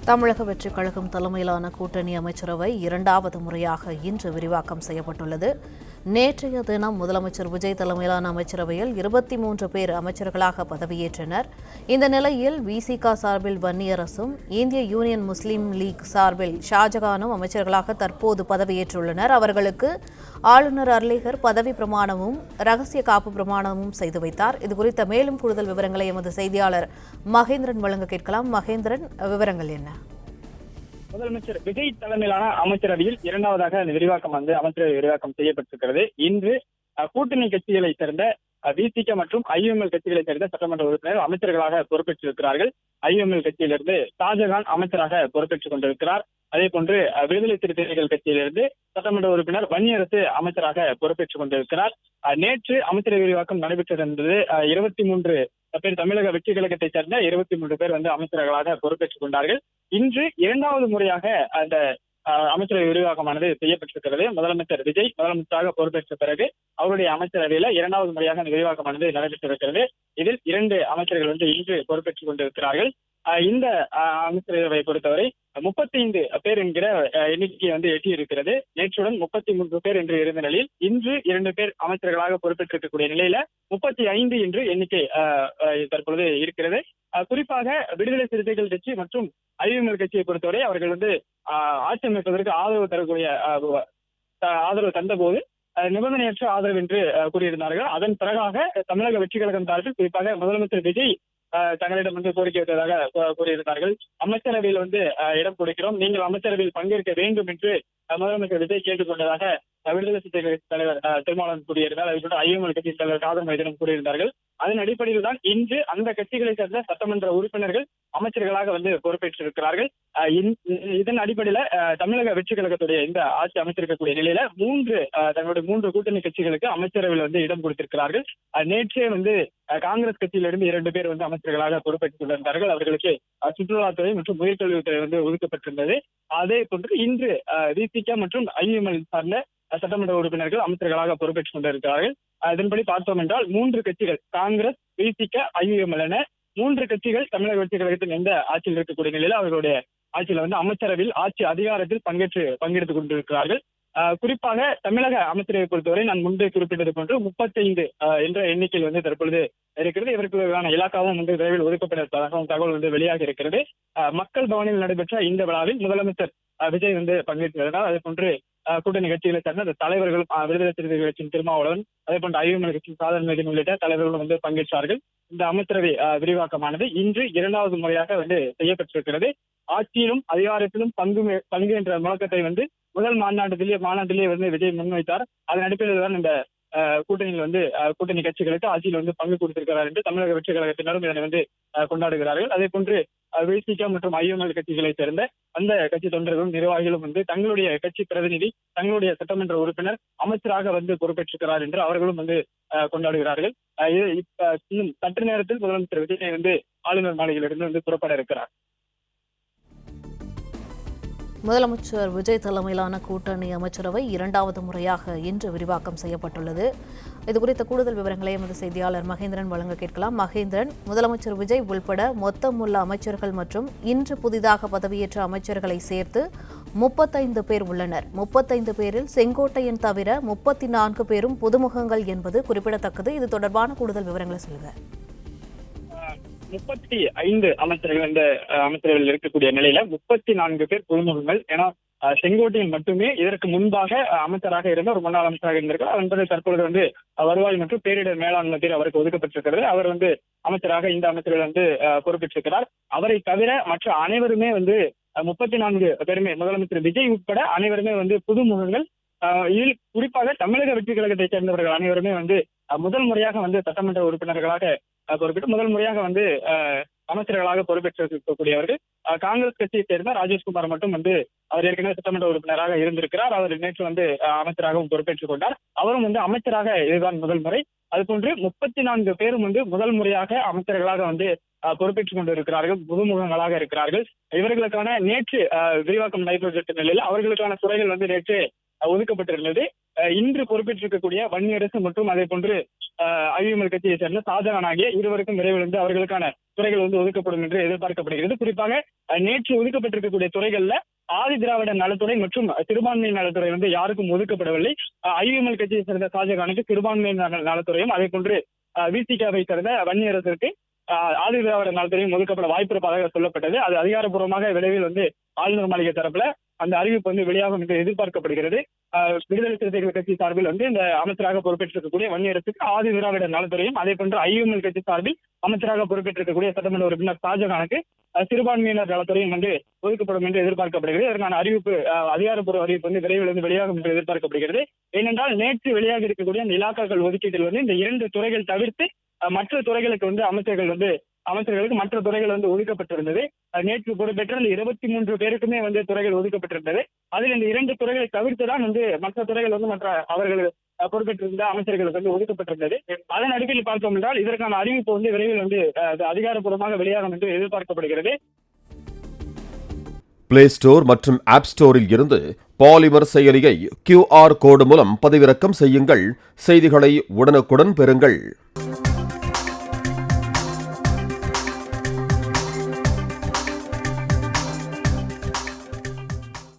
தமிழக வெற்றிக் கழகம் தலைமையிலான கூட்டணி அமைச்சரவை இரண்டாவது முறையாக இன்று விரிவாக்கம் செய்யப்பட்டுள்ளது. நேற்றைய தினம் முதலமைச்சர் விஜய் தலைமையிலான அமைச்சரவையில் 23 பேர் அமைச்சர்களாக பதவியேற்றனர். இந்த நிலையில் விசிக சார்பில் வன்னியரசும் இந்திய யூனியன் முஸ்லீம் லீக் சார்பில் ஷாஜகானும் அமைச்சர்களாக தற்போது பதவியேற்றுள்ளனர். அவர்களுக்கு ஆளுநர் அர்லேகர் பதவி பிரமாணமும் ரகசிய காப்பு பிரமாணமும் செய்து வைத்தார். இதுகுறித்த மேலும் கூடுதல் விவரங்களை எமது செய்தியாளர் மகேந்திரன் வழங்க கேட்கலாம். மகேந்திரன், விவரங்கள் என்ன? முதலமைச்சர் விஜய் தலைமையிலான அமைச்சரவையில் இரண்டாவதாக அந்த அமைச்சரவை விரிவாக்கம் செய்யப்பட்டிருக்கிறது. இன்று கூட்டணி கட்சிகளை சேர்ந்த விசிக மற்றும் ஐஎம்எல் கட்சிகளை சேர்ந்த சட்டமன்ற உறுப்பினர் அமைச்சர்களாக பொறுப்பேற்றிருக்கிறார்கள். ஐஎம்எல் கட்சியிலிருந்து ஷாஜகான் அமைச்சராக பொறுப்பேற்றுக் கொண்டிருக்கிறார். அதே போன்று விடுதலை சிறுத்தைகள் கட்சியிலிருந்து சட்டமன்ற உறுப்பினர் வன்னியரசு அமைச்சராக பொறுப்பேற்றுக் கொண்டிருக்கிறார். நேற்று அமைச்சரவை விரிவாக்கம் நடைபெற்றிருந்தது. 23 பேர் தமிழக வெற்றி கழகத்தை சேர்ந்த 23 பேர் அமைச்சர்களாக பொறுப்பேற்றுக் கொண்டார்கள். இன்று இரண்டாவது முறையாக அந்த அமைச்சரவை விரிவாக்கமானது செய்யப்பட்டிருக்கிறது. முதலமைச்சர் விஜய் முதலமைச்சராக பொறுப்பேற்ற பிறகு அவருடைய அமைச்சரவையில இரண்டாவது முறையாக அந்த விரிவாக்கமானது நடைபெற்றிருக்கிறது. இதில் 2 அமைச்சர்கள் இன்று பொறுப்பேற்றுக் கொண்டிருக்கிறார்கள். இந்த அமைச்சரவை பொறுத்தவரை 35 பேர் என்கிற எண்ணிக்கையை எட்டியிருக்கிறது. நேற்றுடன் 33 பேர் என்று இருந்த நிலையில் இன்று 2 பேர் அமைச்சர்களாக பொறுப்பேற்றிருக்கக்கூடிய நிலையில 35 என்று எண்ணிக்கை தற்பொழுது இருக்கிறது. குறிப்பாக விடுதலை சிறுத்தைகள் கட்சி மற்றும் ஐஎம்எல் கட்சியை பொறுத்தவரை அவர்கள் ஆட்சி அமைப்பதற்கு ஆதரவு தந்த போது நிபந்தனையற்ற ஆதரவு என்று கூறியிருந்தார்கள். அதன் பிறகாக தமிழக வெற்றி கழகம் சார்பில் குறிப்பாக முதலமைச்சர் விஜய் தங்களிடம் கோரிக்கை வைத்ததாக கூறியிருந்தார்கள். அமைச்சரவையில் இடம் கொடுக்கிறோம், நீங்கள் அமைச்சரவையில் பங்கேற்க வேண்டும் என்று முதலமைச்சர் விஜய் கேட்டுக் கொண்டதாக விடுதலை சிறுத்தைகள் தலைவர் திருமாவளவன் கூறியிருந்தார். அதே ஐஎம்எல் கட்சி தலைவர் காதர் மைதனும் கூறியிருந்தார்கள். அதன் அடிப்படையில் தான் இன்று அந்த கட்சிகளை சேர்ந்த சட்டமன்ற உறுப்பினர்கள் அமைச்சர்களாக பொறுப்பேற்றிருக்கிறார்கள். இதன் அடிப்படையில தமிழக வெற்றி கழகத்துடைய இந்த ஆட்சி அமைச்சிருக்கக்கூடிய நிலையில தங்களுடைய 3 கூட்டணி கட்சிகளுக்கு அமைச்சரவையில் இடம் கொடுத்திருக்கிறார்கள். நேற்றே காங்கிரஸ் கட்சியிலிருந்து 2 பேர் அமைச்சர்களாக பொறுப்பேற்றுக் கொண்டிருந்தார்கள். அவர்களுக்கு சுற்றுலாத்துறை மற்றும் உயர்கல்வித்துறை ஒதுக்கப்பட்டிருந்தது. அதே போன்று இன்று விசிக மற்றும் ஐஎம்எல் சார்ந்த சட்டமன்ற உறுப்பினர்கள் அமைச்சர்களாக பொறுப்பேற்றுக் கொண்டிருக்கிறார்கள். இதன்படி பார்த்தோம் என்றால் 3 கட்சிகள் காங்கிரஸ், விசிக, ஐஎம்எல் என 3 கட்சிகள் தமிழக வெற்றி கழகத்தின் எந்த ஆட்சியில் இருக்கக்கூடிய நிலையில அவர்களுடைய ஆட்சியில் அமைச்சரவையில் ஆட்சி அதிகாரத்தில் பங்கெடுத்துக் கொண்டிருக்கிறார்கள். குறிப்பாக தமிழக அமைச்சரவை பொறுத்தவரை நான் முன்பே குறிப்பிட்டது போன்று 35 என்ற எண்ணிக்கையில் தற்பொழுது இருக்கிறது. இவர்களுக்கான இலாக்காவும் விரைவில் ஒதுக்கப்பட்டதாகவும் தகவல் வெளியாக இருக்கிறது. மக்கள் பவனில் நடைபெற்ற இந்த விழாவில் முதலமைச்சர் விஜய் பங்கேற்றிருந்தார். அதே போன்று கூட்டணி கட்சிகளை சேர்ந்த தலைவர்களும் விடுதலை சிறுத்தைகள் கட்சியின் திருமாவளவன், அதே போன்று ஐஎம்எல் கட்சியின் காதர் மைதன் உள்ளிட்ட தலைவர்களும் பங்கேற்றார்கள். இந்த அமைச்சரவை விரிவாக்கமானது இன்று இரண்டாவது முறையாக செய்யப்பட்டிருக்கிறது. ஆட்சியிலும் அதிகாரத்திலும் பங்கு என்ற முழக்கத்தை முதல் மாநாட்டிலேயே விஜய் முன்வைத்தார். அதன் அடிப்படையில் தான் இந்த கூட்டணியில் கூட்டணி கட்சிகளுக்கு ஆட்சியில் பங்கு கொடுத்திருக்கிறார் என்று தமிழக வெற்றி கழகத்தினரும் இதனை கொண்டாடுகிறார்கள். அதே போன்று விசிக மற்றும் ஐஎம்எல் கட்சிகளை சேர்ந்த அந்த கட்சி தொண்டர்களும் நிர்வாகிகளும் தங்களுடைய கட்சி பிரதிநிதி, தங்களுடைய சட்டமன்ற உறுப்பினர் அமைச்சராக பொறுப்பேற்றிருக்கிறார் என்று அவர்களும் கொண்டாடுகிறார்கள். இன்னும் சற்று நேரத்தில் முதலமைச்சர் விஜய் ஆளுநர் மாளிகையிலிருந்து புறப்பட இருக்கிறார். முதலமைச்சர் விஜய் தலைமையிலான கூட்டணி அமைச்சரவை இரண்டாவது முறையாக இன்று விரிவாக்கம் செய்யப்பட்டுள்ளது. இதுகுறித்த கூடுதல் விவரங்களை எமது செய்தியாளர் மகேந்திரன் வழங்க கேட்கலாம். மகேந்திரன், முதலமைச்சர் விஜய் உள்பட மொத்தம் உள்ள அமைச்சர்கள் மற்றும் இன்று புதிதாக பதவியேற்ற அமைச்சர்களை சேர்த்து 35 பேர் உள்ளனர். 35 பேரில் செங்கோட்டையன் தவிர 34 பேரும் புதுமுகங்கள் என்பது குறிப்பிடத்தக்கது. இது தொடர்பான கூடுதல் விவரங்களை சொல்லுங்க. 35 அமைச்சர்கள் இந்த அமைச்சரவையில் இருக்கக்கூடிய நிலையில 34 பேர் புதுமுகங்கள். ஏன்னா செங்கோட்டையன் மட்டுமே இதற்கு முன்பாக அமைச்சராக இருந்த ஒரு முன்னாள் அமைச்சராக இருந்திருக்கிறார். அதன்படி தற்பொழுது வருவாய் மற்றும் பேரிடர் மேலாண்மை துறை அவருக்கு ஒதுக்கப்பட்டிருக்கிறது. அவர் அமைச்சராக இந்த அமைச்சர்கள் பொறுப்பேற்றிருக்கிறார். அவரை தவிர மற்ற அனைவருமே 34 பேருமே முதலமைச்சர் விஜய் உட்பட அனைவருமே புதுமுகங்கள். இதில் குறிப்பாக தமிழக வெற்றி கழகத்தை சேர்ந்தவர்கள் அனைவருமே முதல் முறையாக சட்டமன்ற உறுப்பினர்களாக பொறுப்பேற்று முதல் முறையாக அமைச்சர்களாக பொறுப்பேற்றிருக்கக்கூடியவர்கள். காங்கிரஸ் கட்சியை சேர்ந்த ராஜேஷ்குமார் மட்டும் அவர் ஏற்கனவே சட்டமன்ற உறுப்பினராக இருந்திருக்கிறார். அவர் நேற்று அமைச்சராகவும் பொறுப்பேற்றுக் கொண்டார். அவரும் அமைச்சராக இதுதான் முதல் முறை. அதுபோன்று 34 பேரும் முதல் முறையாக அமைச்சர்களாக பொறுப்பேற்றுக் கொண்டிருக்கிறார்கள், புதுமுகங்களாக இருக்கிறார்கள். இவர்களுக்கான நேற்று விரிவாக்கம் நடைபெற்ற நிலையில் அவர்களுக்கான துறைகள் நேற்று ஒதுக்கப்பட்டிருந்தது. இன்று பொறுப்பேற்றிருக்கக்கூடிய வன்னியரசு மற்றும் அதே போன்று ஐவிஎம்எல் கட்சியை சேர்ந்த ஷாஜகான் ஆகிய இருவருக்கும் விரைவில் வந்து அவர்களுக்கான துறைகள் வந்து ஒதுக்கப்படும் என்று எதிர்பார்க்கப்படுகிறது. குறிப்பாக நேற்று ஒதுக்கப்பட்டிருக்கக்கூடிய துறைகள்ல ஆதி திராவிட நலத்துறை மற்றும் சிறுபான்மை நலத்துறை வந்து யாருக்கும் ஒதுக்கப்படவில்லை. ஐவிஎம்எல் கட்சியை சேர்ந்த ஷாஜகானுக்கு சிறுபான்மை நலத்துறையும் அதே போன்று விசிகாவை சேர்ந்த வன்னியரசுக்கு ஆதி திராவிட நலத்துறையும் ஒதுக்கப்பட வாய்ப்பு இருப்பதாக சொல்லப்பட்டது. அது அதிகாரப்பூர்வமாக விரைவில் வந்து ஆளுநர் மாளிகை தரப்புல அந்த அறிவிப்பு வந்து வெளியாகும் என்று எதிர்பார்க்கப்படுகிறது. விடுதலை சிறுத்தைகள் கட்சி சார்பில் வந்து இந்த அமைச்சராக பொறுப்பேற்றிருக்கக்கூடிய வன்னியரசுக்கு ஆதி திராவிட நலத்துறையும் அதே போன்று ஐஎம்எல் கட்சி சார்பில் அமைச்சராக பொறுப்பேற்றிருக்கக்கூடிய சட்டமன்ற உறுப்பினர் ஷாஜகானுக்கு சிறுபான்மையினர் நலத்துறையும் வந்து ஒதுக்கப்படும் என்று எதிர்பார்க்கப்படுகிறது. இதற்கான அறிவிப்பு அதிகாரப்பூர்வ அறிவிப்பு வந்து விரைவில் வந்து வெளியாகும் என்று எதிர்பார்க்கப்படுகிறது. ஏனென்றால் நேற்று வெளியாக இருக்கக்கூடிய இந்த இலாக்காக்கள் ஒதுக்கீட்டில் வந்து இந்த 2 துறைகள் தவிர்த்து மற்ற துறைகளுக்கு வந்து அமைச்சர்களுக்கு மற்ற துறைகள் வந்து ஒதுக்கப்பட்டிருந்தது. நேற்று பொறுப்பேற்ற இந்த 23 பேருக்குமே வந்து துறைகள் ஒதுக்கப்பட்டிருந்தது. அதில் இந்த 2 துறைகளை தவிர்த்துதான் வந்து மற்ற துறைகள் வந்து மற்ற அவர்கள் பொறுப்பேற்றிருந்த அமைச்சர்களுக்கு வந்து ஒதுக்கப்பட்டிருந்தது. அதன் அடிப்படையில் பார்த்தோம் என்றால் இதற்கான அறிவிப்பு வந்து விரைவில் வந்து அதிகாரப்பூர்வமாக வெளியாகும் என்று எதிர்பார்க்கப்படுகிறது. பிளே ஸ்டோர் மற்றும் ஆப் ஸ்டோரில் இருந்து பாலிமர் செயலியை QR கோடு மூலம் பதிவிறக்கம் செய்யுங்கள். செய்திகளை உடனுக்குடன் பெறுங்கள்.